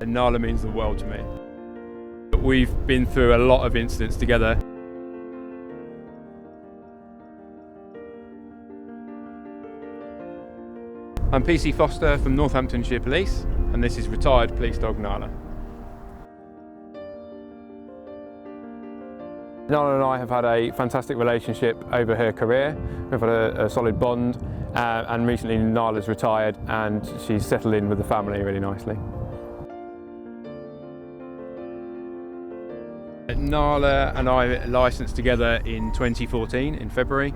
And Nala means the world to me. We've been through a lot of incidents together. I'm PC Foster from Northamptonshire Police, and this is retired police dog Nala. Nala and I have had a fantastic relationship over her career. We've had a solid bond, and recently Nala's retired and she's settled in with the family really nicely. Nala and I licensed together in 2014 in February.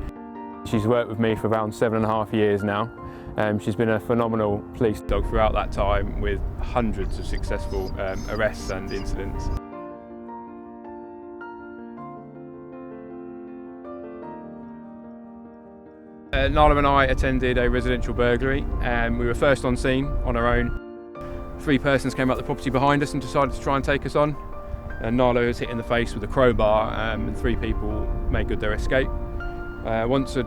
She's worked with me for around 7.5 years now. She's been a phenomenal police dog throughout that time, with hundreds of successful arrests and incidents. Nala and I attended a residential burglary, and we were first on scene on our own. 3 persons came up the property behind us and decided to try and take us on. Nala was hit in the face with a crowbar, and 3 people made good their escape. Once I'd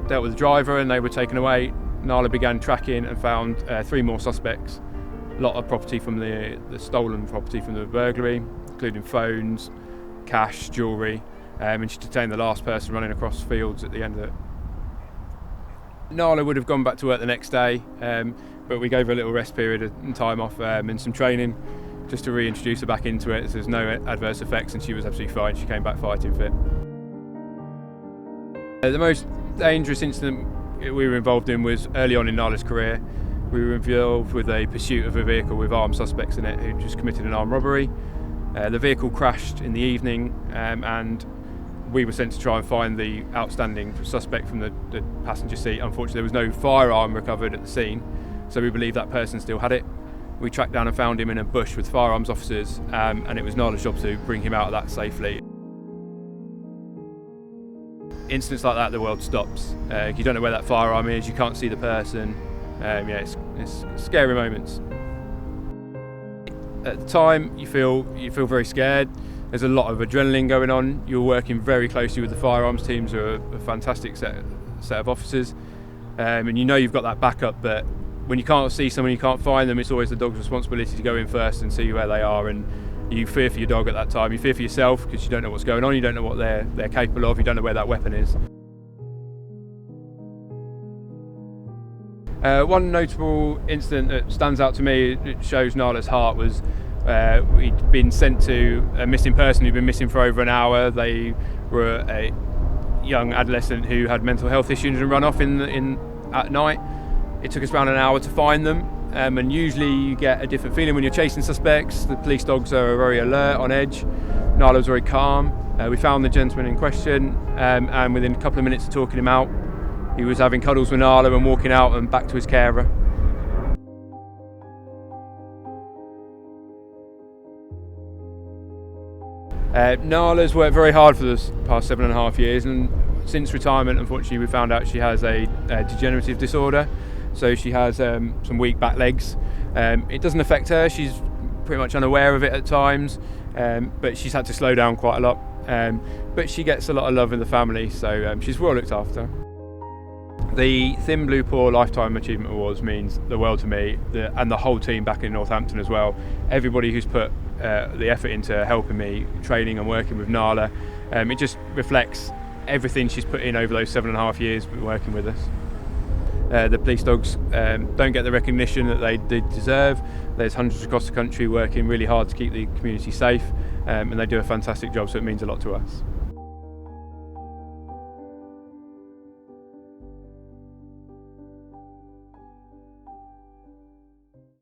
dealt with the driver and they were taken away, Nala began tracking and found 3 more suspects. A lot of property from the stolen property from the burglary, including phones, cash, jewellery, and she detained the last person running across fields at the end of it. Nala would have gone back to work the next day, but we gave her a little rest period and time off and some training just to reintroduce her back into it. There's no adverse effects and she was absolutely fine. She came back fighting fit. The most dangerous incident we were involved in was early on in Nala's career. We were involved with a pursuit of a vehicle with armed suspects in it who just committed an armed robbery. The vehicle crashed in the evening, and we were sent to try and find the outstanding suspect from the passenger seat. Unfortunately, there was no firearm recovered at the scene, so we believe that person still had it. We tracked down and found him in a bush with firearms officers, and it was Nala's job to bring him out of that safely. Incidents like that, the world stops. You don't know where that firearm is, you can't see the person. It's scary moments. At the time, you feel very scared. There's a lot of adrenaline going on. You're working very closely with the firearms teams, who are a fantastic set of officers, and you know you've got that backup. But when you can't see someone, you can't find them, it's always the dog's responsibility to go in first and see where they are. And you fear for your dog at that time. You fear for yourself because you don't know what's going on. You don't know what they're capable of. You don't know where that weapon is. One notable incident that stands out to me, it shows Nala's heart, was we'd been sent to a missing person who'd been missing for over an hour. They were a young adolescent who had mental health issues and run off at night. It took us around an hour to find them, and usually you get a different feeling when you're chasing suspects. The police dogs are very alert, on edge. Nala was very calm. We found the gentleman in question, and within a couple of minutes of talking him out, he was having cuddles with Nala and walking out and back to his carer. Nala's worked very hard for the past 7.5 years, and since retirement, unfortunately, we found out she has a degenerative disorder. So she has some weak back legs. It doesn't affect her, she's pretty much unaware of it at times, but she's had to slow down quite a lot. But she gets a lot of love in the family, so she's well looked after. The Thin Blue Paw Lifetime Achievement Awards means the world to me, and the whole team back in Northampton as well. Everybody who's put the effort into helping me, training and working with Nala, it just reflects everything she's put in over those 7.5 years working with us. The police dogs don't get the recognition that they deserve. There's hundreds across the country working really hard to keep the community safe, and they do a fantastic job, so it means a lot to us.